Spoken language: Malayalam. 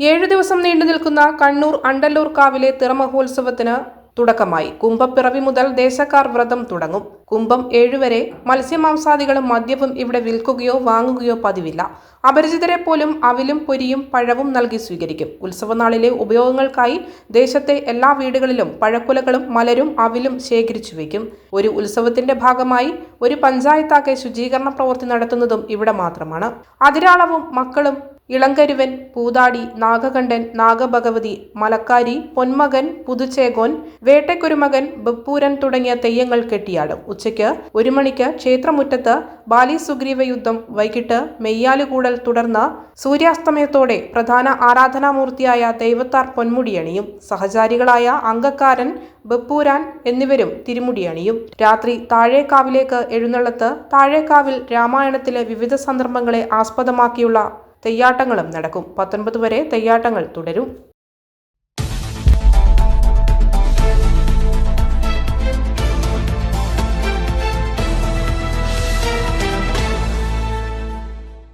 7 ദിവസം നീണ്ടു നിൽക്കുന്ന കണ്ണൂർ അണ്ടല്ലൂർ കാവിലെ തിറമഹോത്സവത്തിന് തുടക്കമായി. കുംഭപ്പിറവി മുതൽ ദേശക്കാർ വ്രതം തുടങ്ങും. കുംഭം 7 വരെ മത്സ്യമാംസാദികളും മദ്യവും ഇവിടെ വിൽക്കുകയോ വാങ്ങുകയോ പതിവില്ല. അപരിചിതരെ പോലും അവിലും പൊരിയും പഴവും നൽകി സ്വീകരിക്കും. ഉത്സവനാളിലെ ഉപയോഗങ്ങൾക്കായി ദേശത്തെ എല്ലാ വീടുകളിലും പഴക്കുലകളും മലരും അവിലും ശേഖരിച്ചു വയ്ക്കും. ഒരു ഉത്സവത്തിന്റെ ഭാഗമായി ഒരു പഞ്ചായത്താകെ ശുചീകരണ പ്രവൃത്തി നടത്തുന്നതും ഇവിടെ മാത്രമാണ്. അതിരാളവും മക്കളും ഇളങ്കരുവൻ, പൂതാടി, നാഗകണ്ഠൻ, നാഗഭഗവതി, മലക്കാരി, പൊന്മകൻ, പുതുച്ചേകോൻ, വേട്ടക്കുരുമകൻ, ബപ്പൂരൻ തുടങ്ങിയ തെയ്യങ്ങൾ കെട്ടിയാടും. ഉച്ചയ്ക്ക് 1 മണിക്ക് ക്ഷേത്രമുറ്റത്ത് ബാലി സുഗ്രീവ യുദ്ധം, വൈകിട്ട് മെയ്യാലുകൂടൽ, തുടർന്ന് സൂര്യാസ്തമയത്തോടെ പ്രധാന ആരാധനാമൂർത്തിയായ ദൈവത്താർ പൊന്മുടിയണിയും. സഹചാരികളായ അങ്കക്കാരൻ, ബപ്പൂരാൻ എന്നിവരും തിരുമുടിയണിയും. രാത്രി താഴേക്കാവിലേക്ക് എഴുന്നള്ളത്ത്. താഴേക്കാവിൽ രാമായണത്തിലെ വിവിധ സന്ദർഭങ്ങളെ ആസ്പദമാക്കിയുള്ള തെയ്യാട്ടങ്ങളും നടക്കും. 19 വരെ തെയ്യാട്ടങ്ങൾ തുടരും.